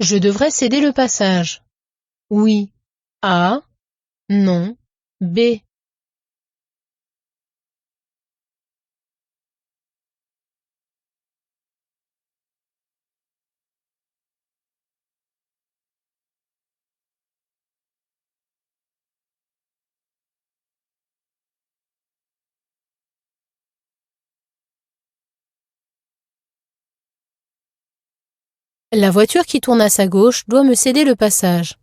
Je devrais céder le passage. Oui. A. Non. B. La voiture qui tourne à sa gauche doit me céder le passage.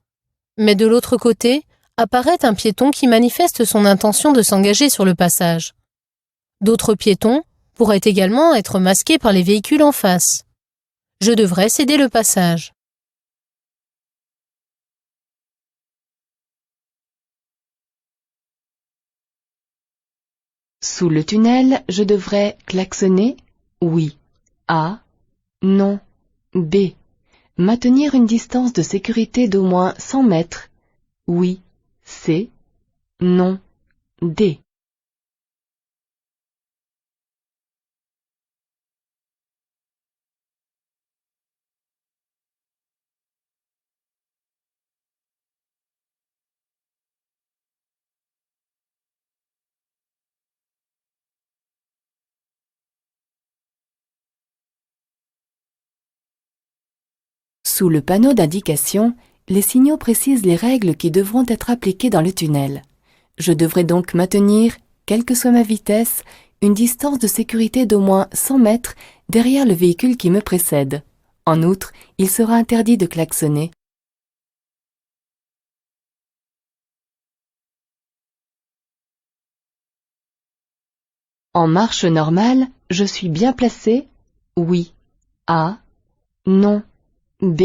Mais de l'autre côté, apparaît un piéton qui manifeste son intention de s'engager sur le passage. D'autres piétons pourraient également être masqués par les véhicules en face. Je devrais céder le passage. Sous le tunnel, je devrais klaxonner? Oui. A. Non. B. Maintenir une distance de sécurité d'au moins 100 mètres? Oui. C. Non. D. Sous le panneau d'indication, les signaux précisent les règles qui devront être appliquées dans le tunnel. Je devrais donc maintenir, quelle que soit ma vitesse, une distance de sécurité d'au moins 100 mètres derrière le véhicule qui me précède. En outre, il sera interdit de klaxonner. En marche normale, je suis bien placé? Oui. A. Non. B.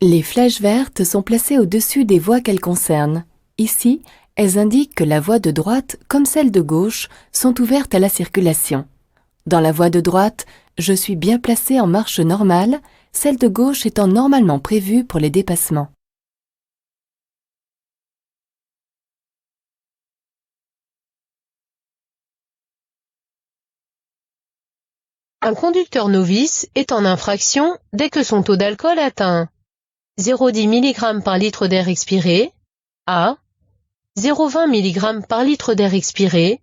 Les flèches vertes sont placées au-dessus des voies qu'elles concernent. Ici, elles indiquent que la voie de droite, comme celle de gauche, sont ouvertes à la circulation. Dans la voie de droite, je suis bien placé en marche normale, celle de gauche étant normalement prévue pour les dépassements. Un conducteur novice est en infraction dès que son taux d'alcool atteint 0,10 mg par litre d'air expiré, A. 0,20 mg par litre d'air expiré,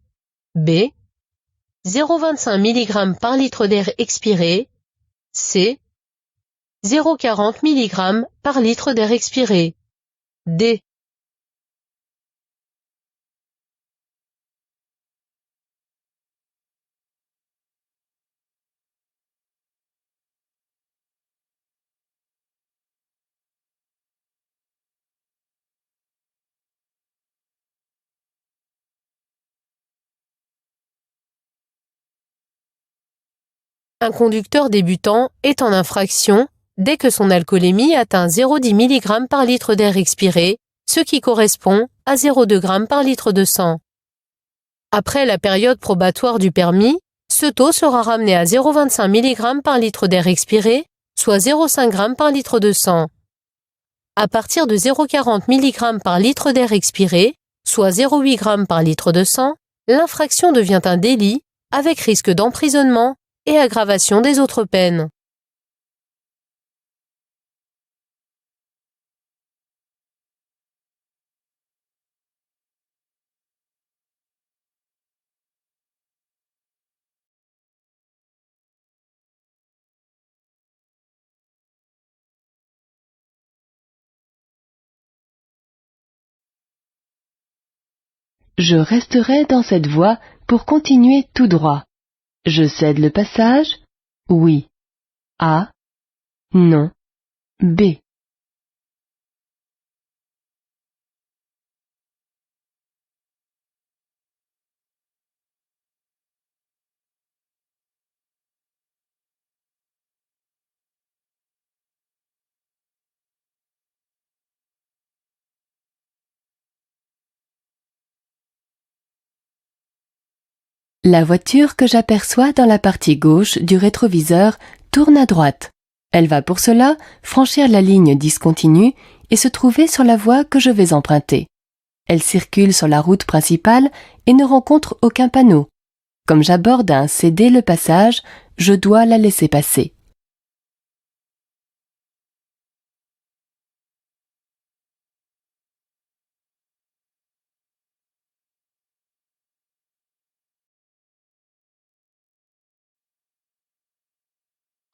B. 0,25 mg par litre d'air expiré, C. 0,40 mg par litre d'air expiré, D. Un conducteur débutant est en infraction dès que son alcoolémie atteint 0,10 mg par litre d'air expiré, ce qui correspond à 0,2 g par litre de sang. Après la période probatoire du permis, ce taux sera ramené à 0,25 mg par litre d'air expiré, soit 0,5 g par litre de sang. À partir de 0,40 mg par litre d'air expiré, soit 0,8 g par litre de sang, l'infraction devient un délit avec risque d'emprisonnement et aggravation des autres peines. Je resterai dans cette voie pour continuer tout droit. Je cède le passage? Oui. A. Non. B. La voiture que j'aperçois dans la partie gauche du rétroviseur tourne à droite. Elle va pour cela franchir la ligne discontinue et se trouver sur la voie que je vais emprunter. Elle circule sur la route principale et ne rencontre aucun panneau. Comme j'aborde à céder le passage, je dois la laisser passer.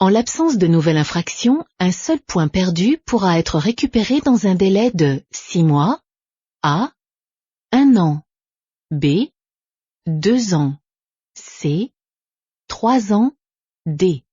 En l'absence de nouvelle infraction, un seul point perdu pourra être récupéré dans un délai de 6 mois, A, 1 an, B, 2 ans, C, 3 ans, D.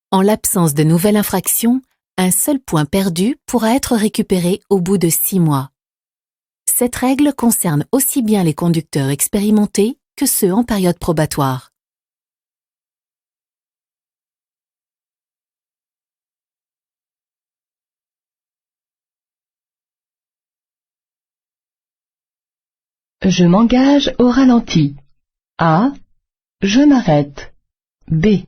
En l'absence de nouvelle infraction, un seul point perdu pourra être récupéré au bout de 6 mois. Cette règle concerne aussi bien les conducteurs expérimentés que ceux en période probatoire. Je m'engage au ralenti. A. Je m'arrête. B.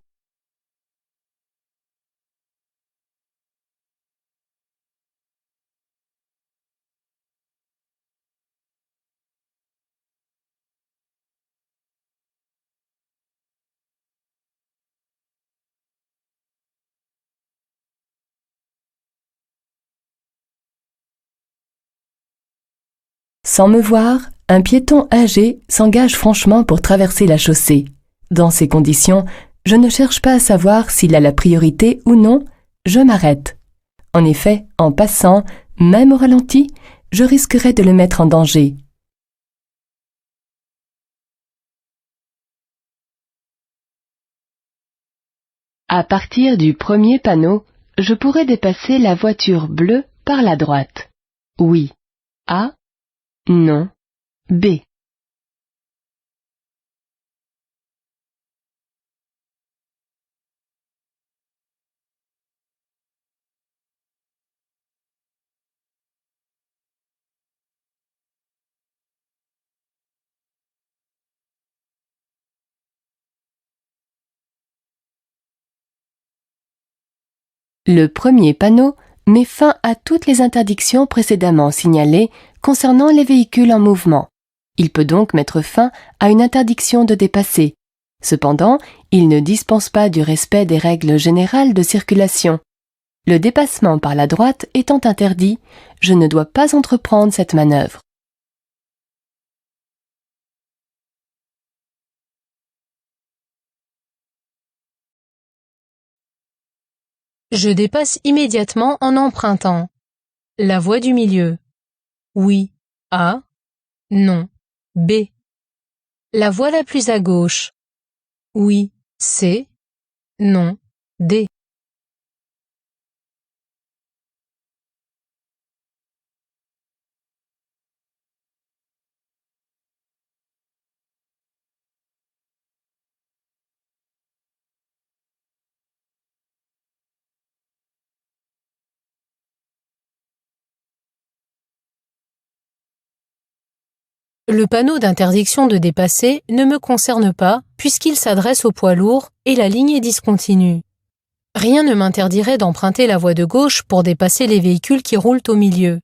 Sans me voir, un piéton âgé s'engage franchement pour traverser la chaussée. Dans ces conditions, je ne cherche pas à savoir s'il a la priorité ou non, je m'arrête. En effet, en passant, même au ralenti, je risquerais de le mettre en danger. À partir du premier panneau, je pourrais dépasser la voiture bleue par la droite. Oui. A. Non. B. Le premier panneau met fin à toutes les interdictions précédemment signalées concernant les véhicules en mouvement. Il peut donc mettre fin à une interdiction de dépasser. Cependant, il ne dispense pas du respect des règles générales de circulation. Le dépassement par la droite étant interdit, je ne dois pas entreprendre cette manœuvre. Je dépasse immédiatement en empruntant. La voie du milieu. Oui. A. Non. B. La voie la plus à gauche. Oui. C. Non. D. Le panneau d'interdiction de dépasser ne me concerne pas puisqu'il s'adresse aux poids lourds et la ligne est discontinue. Rien ne m'interdirait d'emprunter la voie de gauche pour dépasser les véhicules qui roulent au milieu.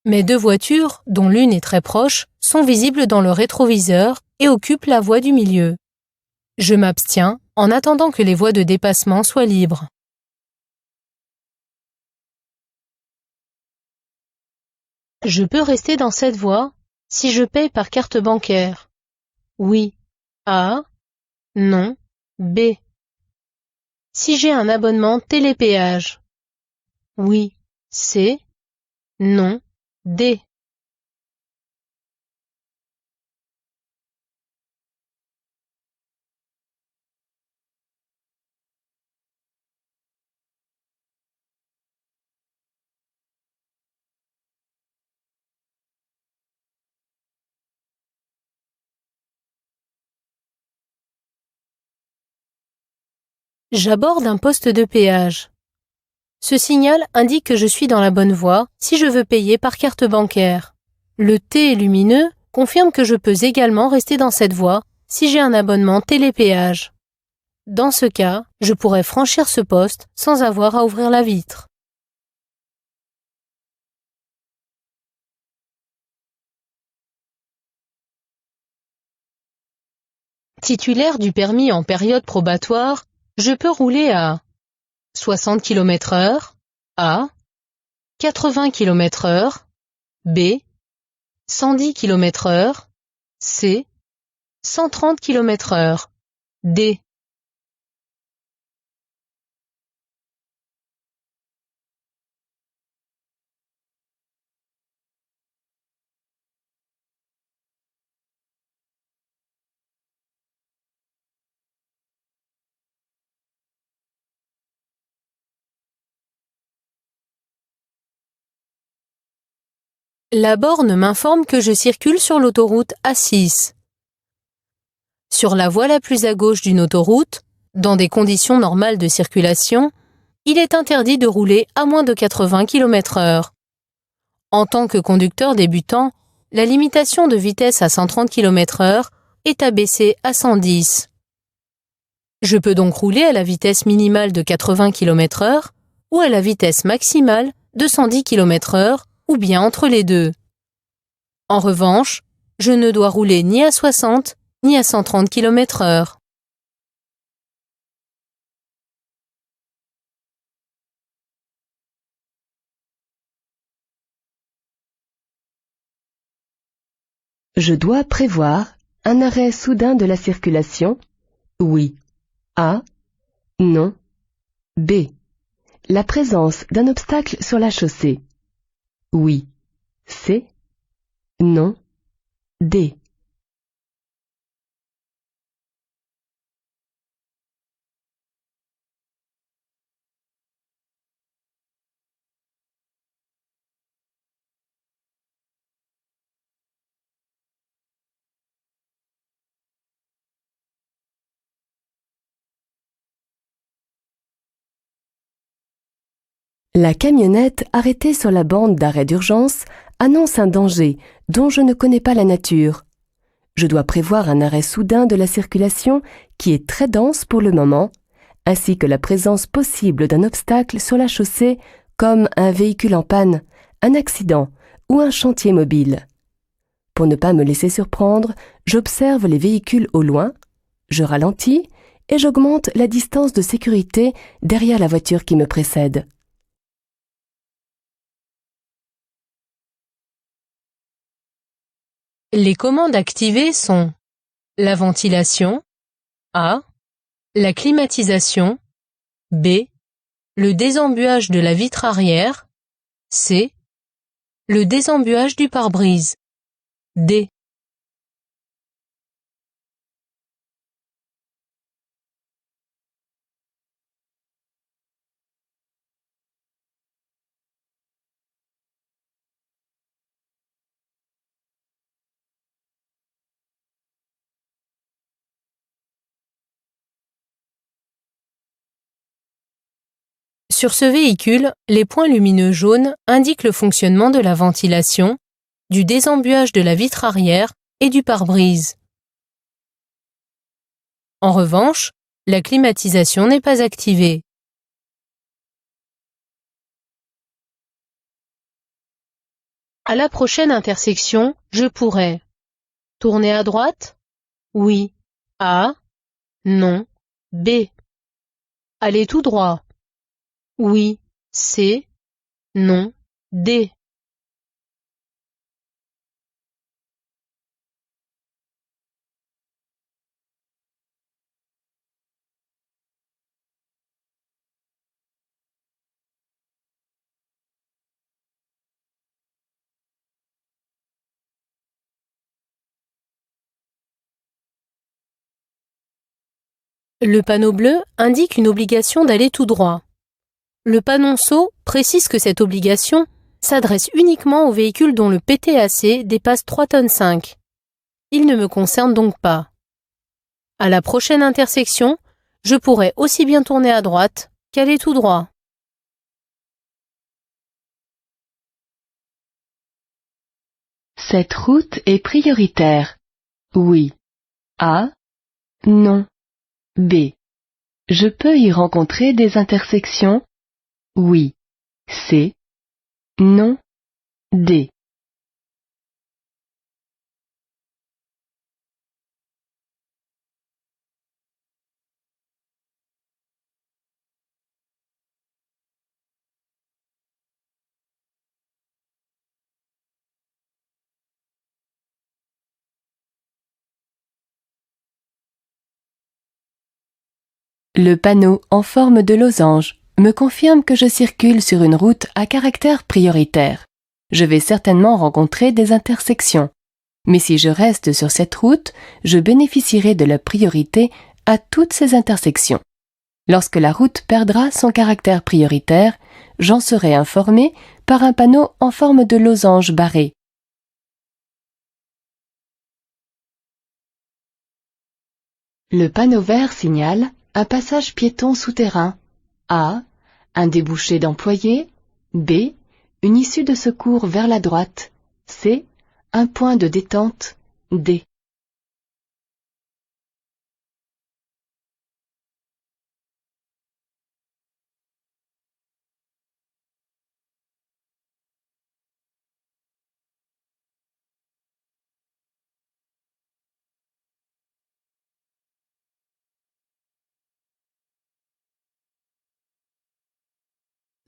Mes deux voitures, dont l'une est très proche, sont visibles dans le rétroviseur et occupent la voie du milieu. Je m'abstiens en attendant que les voies de dépassement soient libres. Je peux rester dans cette voie si je paye par carte bancaire. Oui. A. Non. B. Si j'ai un abonnement télépéage. Oui. C. Non. D. J'aborde un poste de péage. Ce signal indique que je suis dans la bonne voie si je veux payer par carte bancaire. Le T lumineux confirme que je peux également rester dans cette voie si j'ai un abonnement télépéage. Dans ce cas, je pourrais franchir ce poste sans avoir à ouvrir la vitre. Titulaire du permis en période probatoire, je peux rouler à 60 km/h, A, 80 km/h, B, 110 km/h, C, 130 km/h, D. La borne m'informe que je circule sur l'autoroute A6. Sur la voie la plus à gauche d'une autoroute, dans des conditions normales de circulation, il est interdit de rouler à moins de 80 km/h. En tant que conducteur débutant, la limitation de vitesse à 130 km/h est abaissée à 110. Je peux donc rouler à la vitesse minimale de 80 km/h ou à la vitesse maximale de 110 km/h ou bien entre les deux. En revanche, je ne dois rouler ni à 60 ni à 130 km/h. Je dois prévoir un arrêt soudain de la circulation. Oui. A. Non. B. La présence d'un obstacle sur la chaussée. Oui. C. Non. D. La camionnette arrêtée sur la bande d'arrêt d'urgence annonce un danger dont je ne connais pas la nature. Je dois prévoir un arrêt soudain de la circulation qui est très dense pour le moment, ainsi que la présence possible d'un obstacle sur la chaussée comme un véhicule en panne, un accident ou un chantier mobile. Pour ne pas me laisser surprendre, j'observe les véhicules au loin, je ralentis et j'augmente la distance de sécurité derrière la voiture qui me précède. Les commandes activées sont la ventilation, A, la climatisation, B, le désembuage de la vitre arrière, C, le désembuage du pare-brise, D. Sur ce véhicule, les points lumineux jaunes indiquent le fonctionnement de la ventilation, du désembuage de la vitre arrière et du pare-brise. En revanche, la climatisation n'est pas activée. À la prochaine intersection, je pourrais tourner à droite? Oui. A. Non. B. Aller tout droit? Oui. C. Non. D. Le panneau bleu indique une obligation d'aller tout droit. Le panonceau précise que cette obligation s'adresse uniquement aux véhicules dont le PTAC dépasse 3,5 tonnes. Il ne me concerne donc pas. À la prochaine intersection, je pourrais aussi bien tourner à droite qu'aller tout droit. Cette route est prioritaire. Oui. A. Non. B. Je peux y rencontrer des intersections? Oui. C. Non. D. Le panneau en forme de losange me confirme que je circule sur une route à caractère prioritaire. Je vais certainement rencontrer des intersections. Mais si je reste sur cette route, je bénéficierai de la priorité à toutes ces intersections. Lorsque la route perdra son caractère prioritaire, j'en serai informé par un panneau en forme de losange barré. Le panneau vert signale un passage piéton souterrain. A. Un débouché d'employés. B. Une issue de secours vers la droite. C. Un point de détente. D.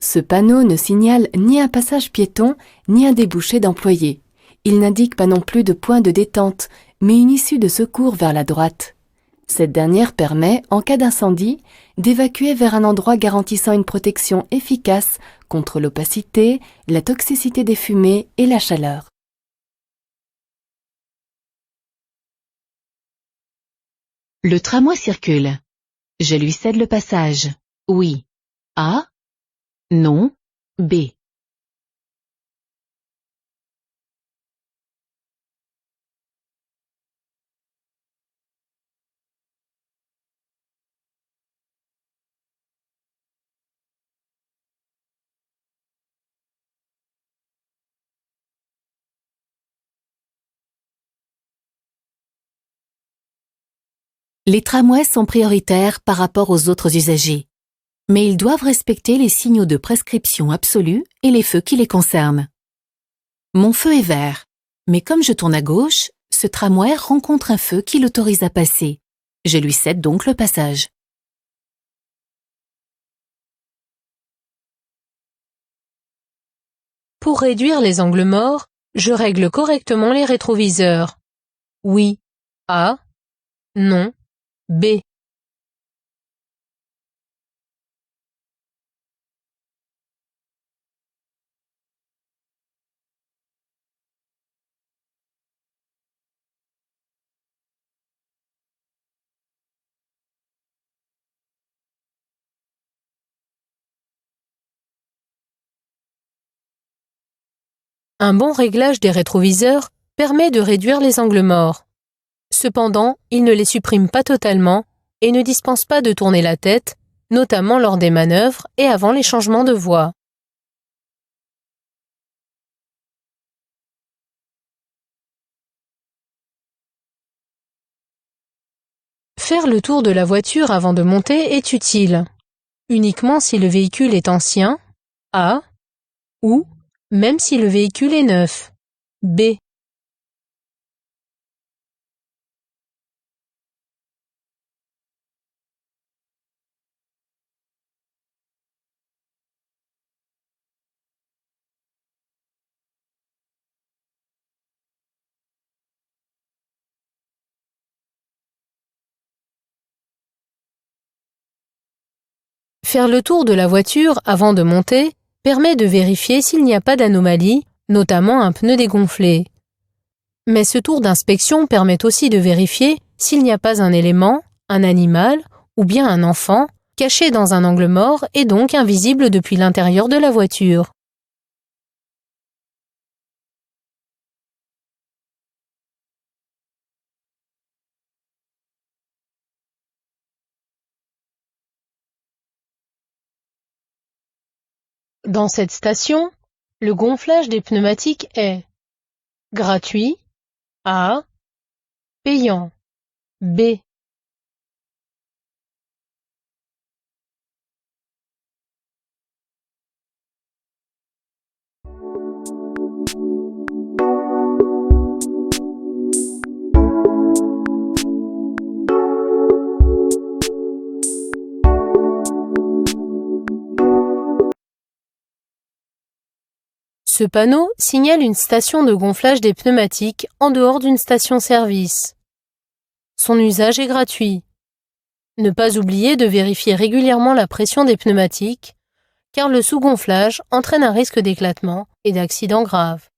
Ce panneau ne signale ni un passage piéton, ni un débouché d'employés. Il n'indique pas non plus de point de détente, mais une issue de secours vers la droite. Cette dernière permet, en cas d'incendie, d'évacuer vers un endroit garantissant une protection efficace contre l'opacité, la toxicité des fumées et la chaleur. Le tramway circule. Je lui cède le passage. Oui. A. Non. B. Les tramways sont prioritaires par rapport aux autres usagers, mais ils doivent respecter les signaux de prescription absolue et les feux qui les concernent. Mon feu est vert, mais comme je tourne à gauche, ce tramway rencontre un feu qui l'autorise à passer. Je lui cède donc le passage. Pour réduire les angles morts, je règle correctement les rétroviseurs. Oui. A. Non. B. Un bon réglage des rétroviseurs permet de réduire les angles morts. Cependant, il ne les supprime pas totalement et ne dispense pas de tourner la tête, notamment lors des manœuvres et avant les changements de voie. Faire le tour de la voiture avant de monter est utile, uniquement si le véhicule est ancien, A, ou même si le véhicule est neuf, B. Faire le tour de la voiture avant de monter permet de vérifier s'il n'y a pas d'anomalie, notamment un pneu dégonflé. Mais ce tour d'inspection permet aussi de vérifier s'il n'y a pas un élément, un animal ou bien un enfant caché dans un angle mort et donc invisible depuis l'intérieur de la voiture. Dans cette station, le gonflage des pneumatiques est gratuit, A, payant, B. Ce panneau signale une station de gonflage des pneumatiques en dehors d'une station-service. Son usage est gratuit. Ne pas oublier de vérifier régulièrement la pression des pneumatiques, car le sous-gonflage entraîne un risque d'éclatement et d'accident grave.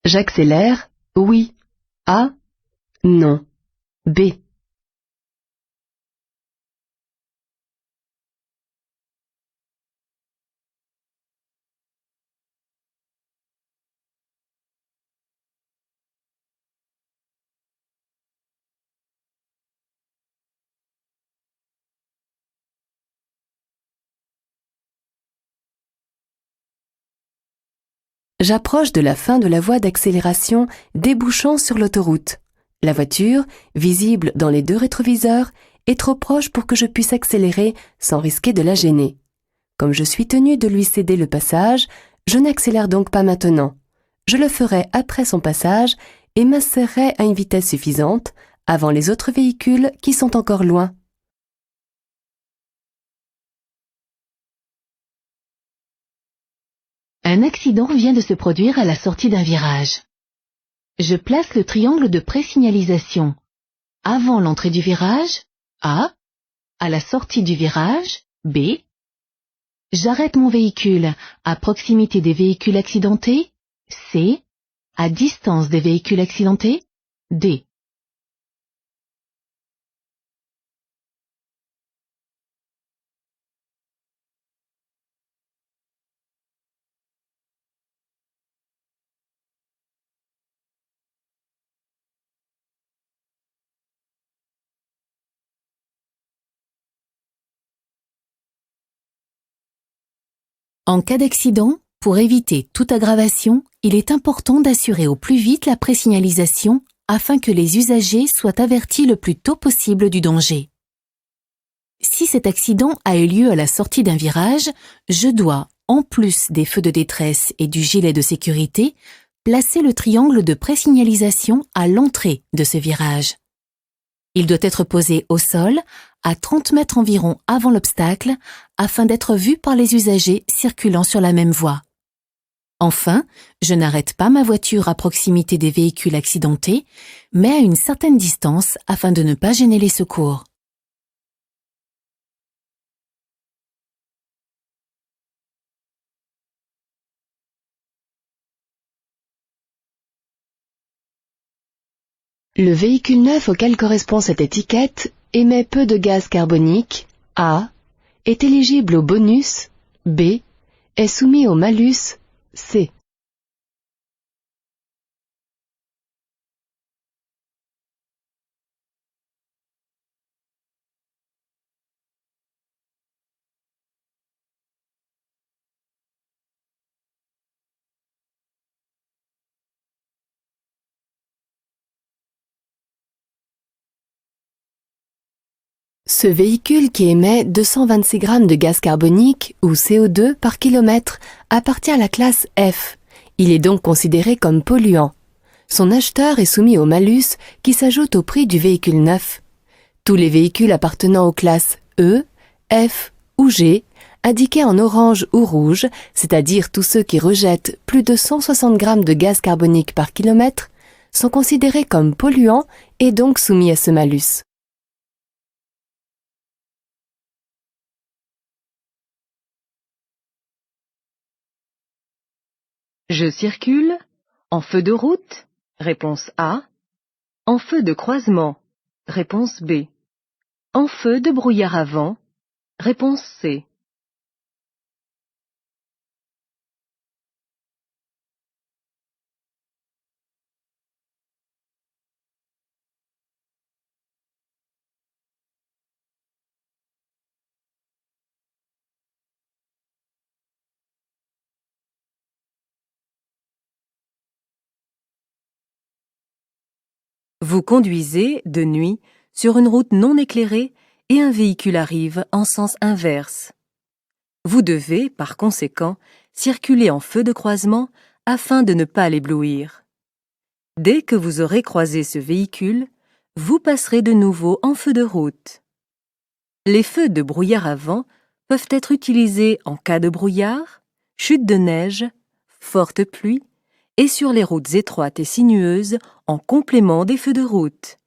J'accélère, oui. A, non. B. J'approche de la fin de la voie d'accélération débouchant sur l'autoroute. La voiture, visible dans les deux rétroviseurs, est trop proche pour que je puisse accélérer sans risquer de la gêner. Comme je suis tenu de lui céder le passage, je n'accélère donc pas maintenant. Je le ferai après son passage et m'insérerai à une vitesse suffisante avant les autres véhicules qui sont encore loin. Un accident vient de se produire à la sortie d'un virage. Je place le triangle de présignalisation avant l'entrée du virage, A, à la sortie du virage, B. J'arrête mon véhicule à proximité des véhicules accidentés, C, à distance des véhicules accidentés, D. En cas d'accident, pour éviter toute aggravation, il est important d'assurer au plus vite la présignalisation afin que les usagers soient avertis le plus tôt possible du danger. Si cet accident a eu lieu à la sortie d'un virage, je dois, en plus des feux de détresse et du gilet de sécurité, placer le triangle de présignalisation à l'entrée de ce virage. Il doit être posé au sol, à 30 mètres environ avant l'obstacle, afin d'être vu par les usagers circulant sur la même voie. Enfin, je n'arrête pas ma voiture à proximité des véhicules accidentés, mais à une certaine distance afin de ne pas gêner les secours. Le véhicule neuf auquel correspond cette étiquette émet peu de gaz carbonique, A, est éligible au bonus, B, est soumis au malus, C. Ce véhicule qui émet 226 grammes de gaz carbonique ou CO2 par kilomètre appartient à la classe F. Il est donc considéré comme polluant. Son acheteur est soumis au malus qui s'ajoute au prix du véhicule neuf. Tous les véhicules appartenant aux classes E, F ou G, indiqués en orange ou rouge, c'est-à-dire tous ceux qui rejettent plus de 160 grammes de gaz carbonique par kilomètre, sont considérés comme polluants et donc soumis à ce malus. Je circule en feu de route, réponse A, en feu de croisement, réponse B, en feu de brouillard avant, réponse C. Vous conduisez, de nuit, sur une route non éclairée et un véhicule arrive en sens inverse. Vous devez, par conséquent, circuler en feu de croisement afin de ne pas l'éblouir. Dès que vous aurez croisé ce véhicule, vous passerez de nouveau en feu de route. Les feux de brouillard avant peuvent être utilisés en cas de brouillard, chute de neige, forte pluie et sur les routes étroites et sinueuses en complément des feux de route.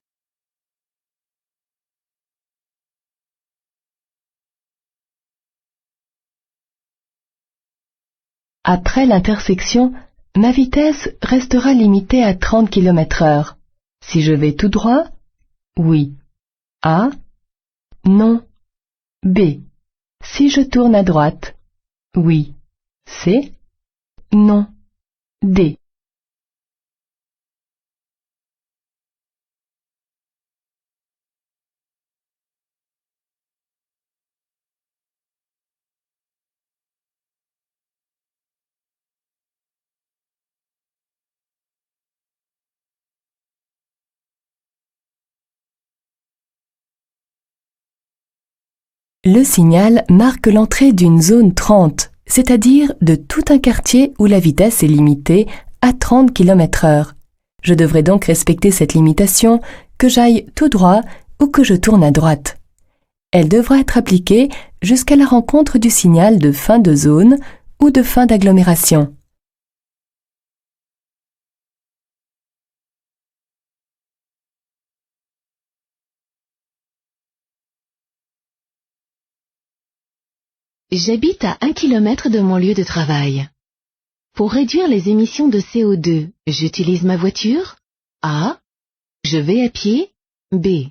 Après l'intersection, ma vitesse restera limitée à 30 km/h. Si je vais tout droit, oui. A. Non. B. Si je tourne à droite, oui. C. Non. D. Le signal marque l'entrée d'une zone 30, c'est-à-dire de tout un quartier où la vitesse est limitée à 30 km/h. Je devrais donc respecter cette limitation, que j'aille tout droit ou que je tourne à droite. Elle devra être appliquée jusqu'à la rencontre du signal de fin de zone ou de fin d'agglomération. J'habite à 1 kilomètre de mon lieu de travail. Pour réduire les émissions de CO2, j'utilise ma voiture? A. Je vais à pied? B.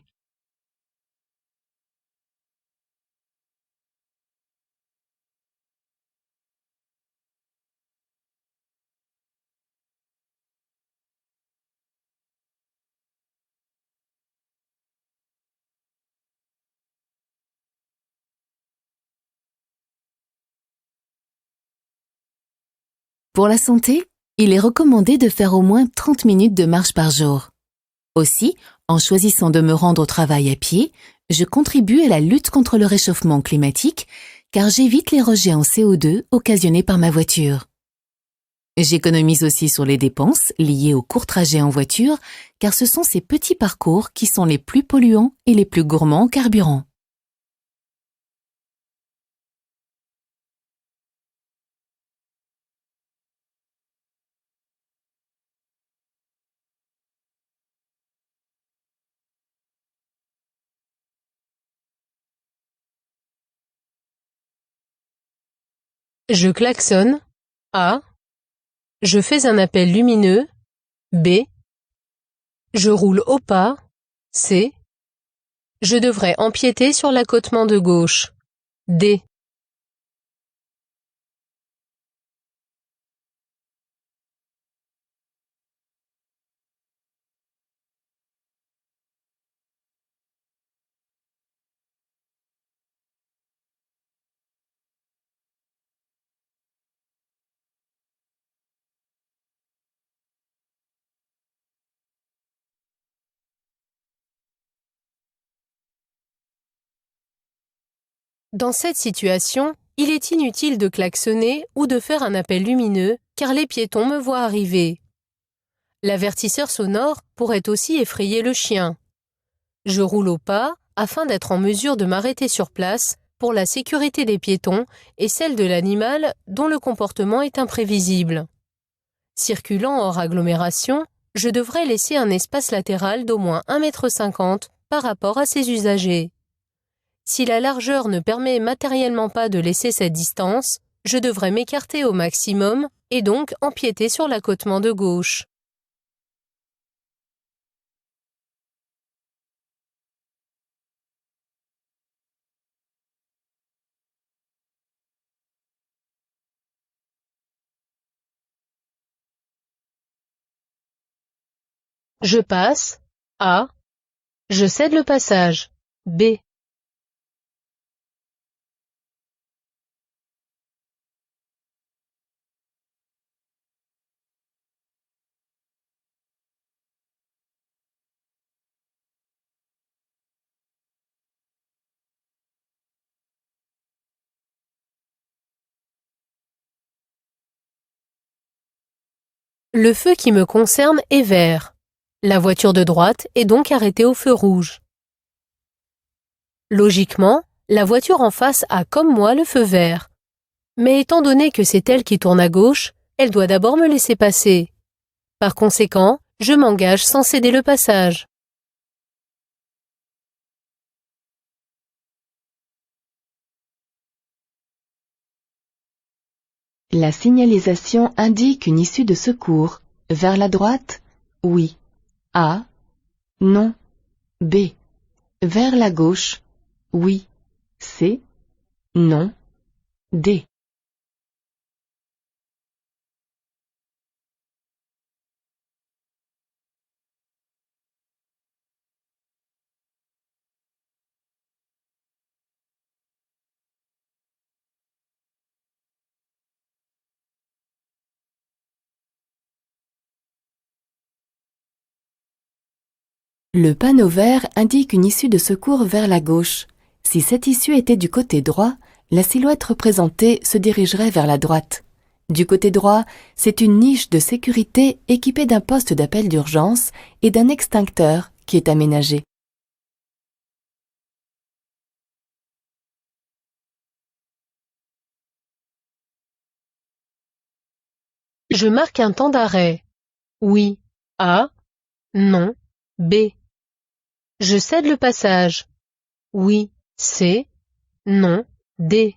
Pour la santé, il est recommandé de faire au moins 30 minutes de marche par jour. Aussi, en choisissant de me rendre au travail à pied, je contribue à la lutte contre le réchauffement climatique car j'évite les rejets en CO2 occasionnés par ma voiture. J'économise aussi sur les dépenses liées aux courts trajets en voiture car ce sont ces petits parcours qui sont les plus polluants et les plus gourmands en carburant. Je klaxonne. A. Je fais un appel lumineux. B. Je roule au pas. C. Je devrais empiéter sur l'accotement de gauche. D. Dans cette situation, il est inutile de klaxonner ou de faire un appel lumineux car les piétons me voient arriver. L'avertisseur sonore pourrait aussi effrayer le chien. Je roule au pas afin d'être en mesure de m'arrêter sur place pour la sécurité des piétons et celle de l'animal dont le comportement est imprévisible. Circulant hors agglomération, je devrais laisser un espace latéral d'au moins 1,50 m par rapport à ses usagers. Si la largeur ne permet matériellement pas de laisser cette distance, je devrais m'écarter au maximum et donc empiéter sur l'accotement de gauche. Je passe. A. Je cède le passage. B. Le feu qui me concerne est vert. La voiture de droite est donc arrêtée au feu rouge. Logiquement, la voiture en face a comme moi le feu vert. Mais étant donné que c'est elle qui tourne à gauche, elle doit d'abord me laisser passer. Par conséquent, je m'engage sans céder le passage. La signalisation indique une issue de secours. Vers la droite? Oui. A. Non. B. Vers la gauche? Oui. C. Non. D. Le panneau vert indique une issue de secours vers la gauche. Si cette issue était du côté droit, la silhouette représentée se dirigerait vers la droite. Du côté droit, c'est une niche de sécurité équipée d'un poste d'appel d'urgence et d'un extincteur qui est aménagé. Je marque un temps d'arrêt. Oui. A. Non. B. Je cède le passage. Oui. C. Non. D.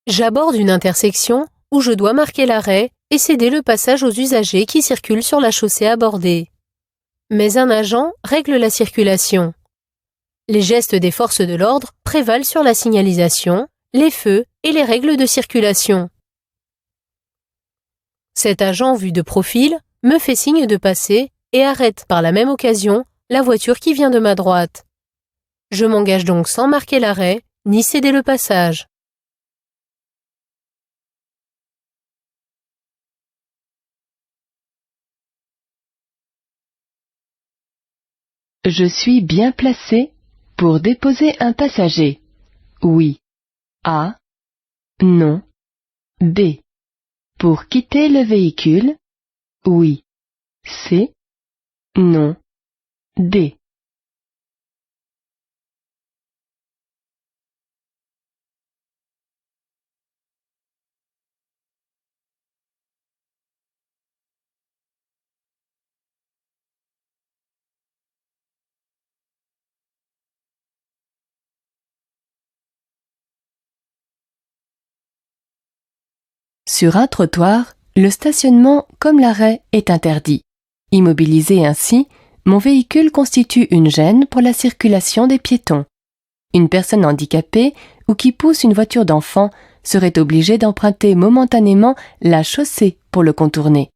J'aborde une intersection où je dois marquer l'arrêt et céder le passage aux usagers qui circulent sur la chaussée abordée. Mais un agent règle la circulation. Les gestes des forces de l'ordre prévalent sur la signalisation, les feux et les règles de circulation. Cet agent vu de profil me fait signe de passer et arrête par la même occasion la voiture qui vient de ma droite. Je m'engage donc sans marquer l'arrêt ni céder le passage. Je suis bien placé pour déposer un passager. Oui. A. Non. B. Pour quitter le véhicule? Oui. C. Non. D. Sur un trottoir, le stationnement comme l'arrêt est interdit. Immobilisé ainsi, mon véhicule constitue une gêne pour la circulation des piétons. Une personne handicapée ou qui pousse une voiture d'enfant serait obligée d'emprunter momentanément la chaussée pour le contourner.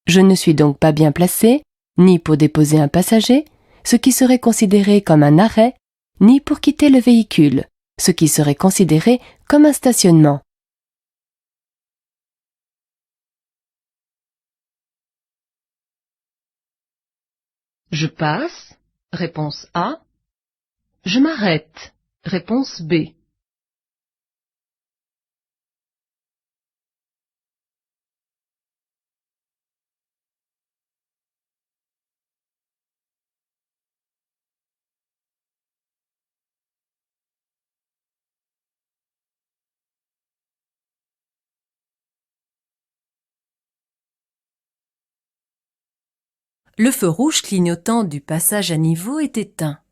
Je ne suis donc pas bien placé, ni pour déposer un passager, ce qui serait considéré comme un arrêt, ni pour quitter le véhicule, ce qui serait considéré comme un stationnement. Je passe, réponse A. Je m'arrête, réponse B. Le feu rouge clignotant du passage à niveau est éteint.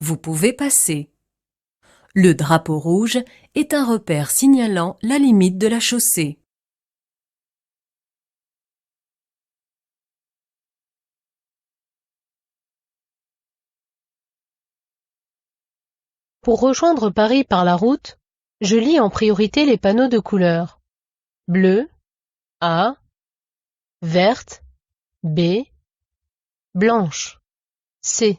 Vous pouvez passer. Le drapeau rouge est un repère signalant la limite de la chaussée. Pour rejoindre Paris par la route, je lis en priorité les panneaux de couleur. Bleu, A, verte, B, blanche, C.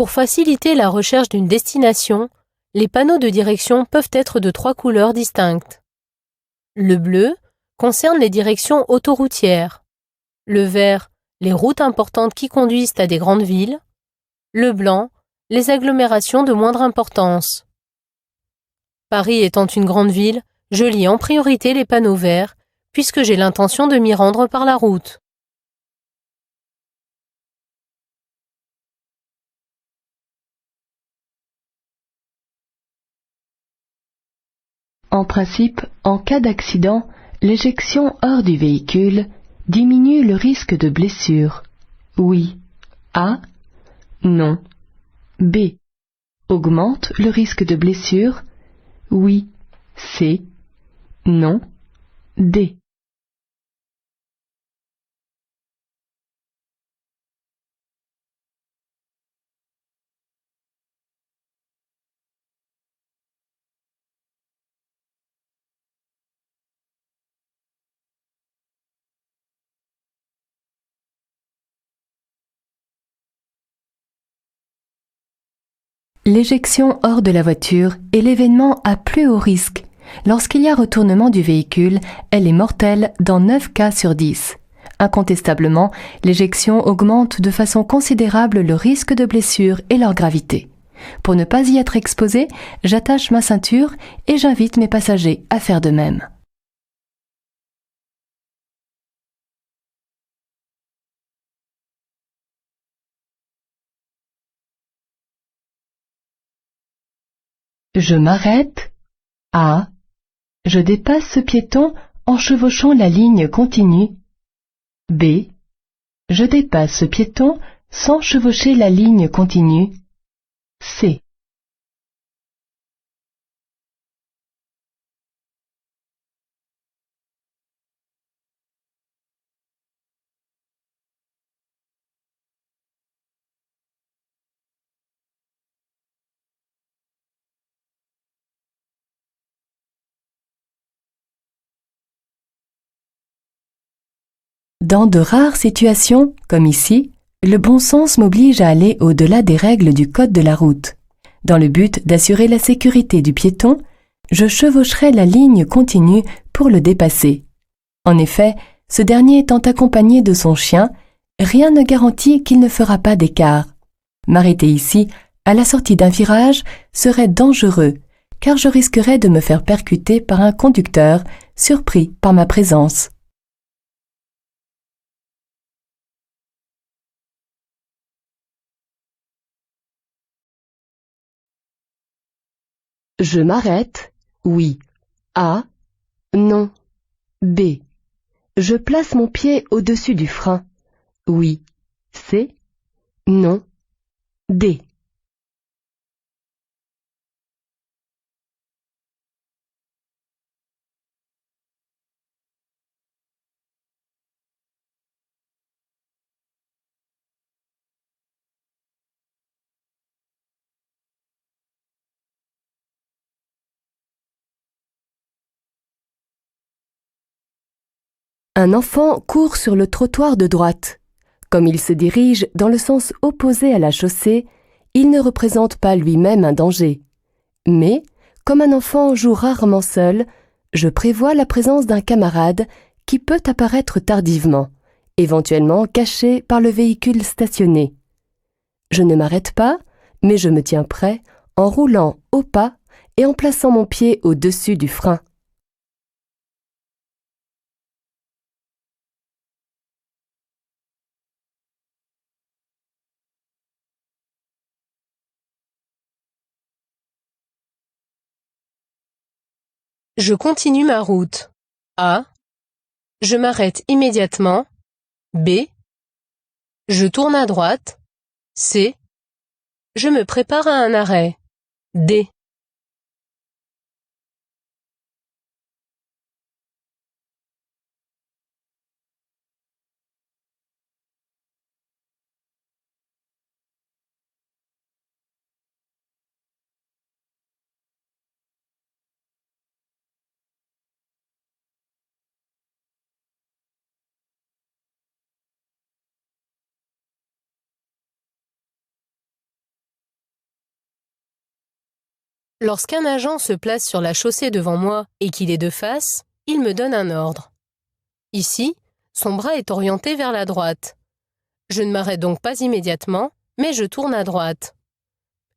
Pour faciliter la recherche d'une destination, les panneaux de direction peuvent être de 3 couleurs distinctes. Le bleu concerne les directions autoroutières. Le vert, les routes importantes qui conduisent à des grandes villes. Le blanc, les agglomérations de moindre importance. Paris étant une grande ville, je lis en priorité les panneaux verts, puisque j'ai l'intention de m'y rendre par la route. En principe, en cas d'accident, l'éjection hors du véhicule diminue le risque de blessure. Oui. A. Non. B. Augmente le risque de blessure. Oui. C. Non. D. L'éjection hors de la voiture est l'événement à plus haut risque. Lorsqu'il y a retournement du véhicule, elle est mortelle dans 9 cas sur 10. Incontestablement, l'éjection augmente de façon considérable le risque de blessure et leur gravité. Pour ne pas y être exposé, j'attache ma ceinture et j'invite mes passagers à faire de même. Je m'arrête. A. Je dépasse ce piéton en chevauchant la ligne continue. B. Je dépasse ce piéton sans chevaucher la ligne continue. C. Dans de rares situations, comme ici, le bon sens m'oblige à aller au-delà des règles du code de la route. Dans le but d'assurer la sécurité du piéton, je chevaucherai la ligne continue pour le dépasser. En effet, ce dernier étant accompagné de son chien, rien ne garantit qu'il ne fera pas d'écart. M'arrêter ici, à la sortie d'un virage, serait dangereux, car je risquerais de me faire percuter par un conducteur, surpris par ma présence. Je m'arrête. Oui. A. Non. B. Je place mon pied au-dessus du frein. Oui. C. Non. D. Un enfant court sur le trottoir de droite. Comme il se dirige dans le sens opposé à la chaussée, il ne représente pas lui-même un danger. Mais, comme un enfant joue rarement seul, je prévois la présence d'un camarade qui peut apparaître tardivement, éventuellement caché par le véhicule stationné. Je ne m'arrête pas, mais je me tiens prêt en roulant au pas et en plaçant mon pied au-dessus du frein. Je continue ma route. A. Je m'arrête immédiatement. B. Je tourne à droite. C. Je me prépare à un arrêt. D. Lorsqu'un agent se place sur la chaussée devant moi et qu'il est de face, il me donne un ordre. Ici, son bras est orienté vers la droite. Je ne m'arrête donc pas immédiatement, mais je tourne à droite.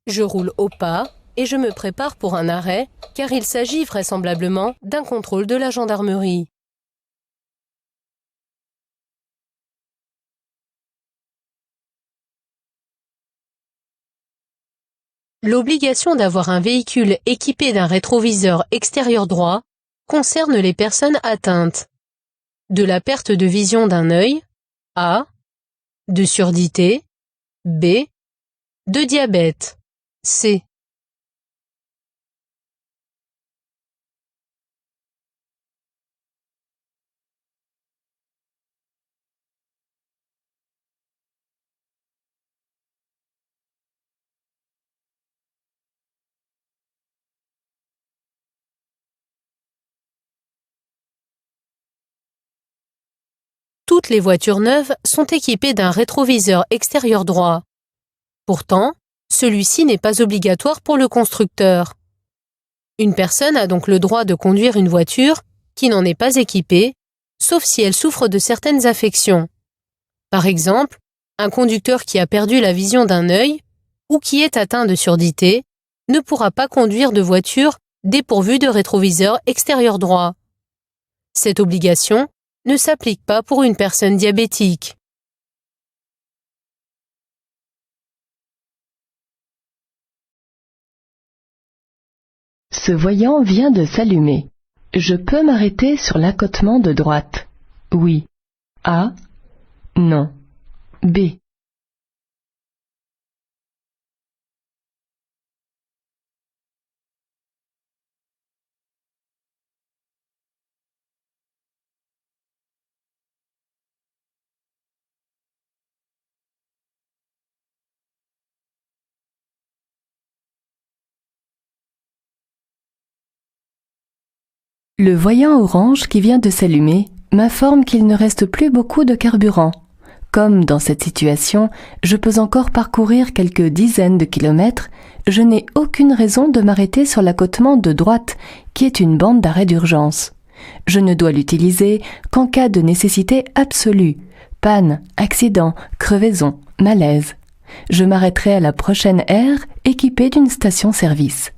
Je roule au pas et je me prépare pour un arrêt, car il s'agit vraisemblablement d'un contrôle de la gendarmerie. L'obligation d'avoir un véhicule équipé d'un rétroviseur extérieur droit concerne les personnes atteintes de la perte de vision d'un œil, A, de surdité, B, de diabète, C. Toutes les voitures neuves sont équipées d'un rétroviseur extérieur droit. Pourtant, celui-ci n'est pas obligatoire pour le constructeur. Une personne a donc le droit de conduire une voiture qui n'en est pas équipée, sauf si elle souffre de certaines affections. Par exemple, un conducteur qui a perdu la vision d'un œil ou qui est atteint de surdité ne pourra pas conduire de voiture dépourvue de rétroviseur extérieur droit. Cette obligation ne s'applique pas pour une personne diabétique. Ce voyant vient de s'allumer. Je peux m'arrêter sur l'accotement de droite. Oui. A. Non. B. Le voyant orange qui vient de s'allumer m'informe qu'il ne reste plus beaucoup de carburant. Comme dans cette situation, je peux encore parcourir quelques dizaines de kilomètres, je n'ai aucune raison de m'arrêter sur l'accotement de droite, qui est une bande d'arrêt d'urgence. Je ne dois l'utiliser qu'en cas de nécessité absolue, panne, accident, crevaison, malaise. Je m'arrêterai à la prochaine aire équipée d'une station-service.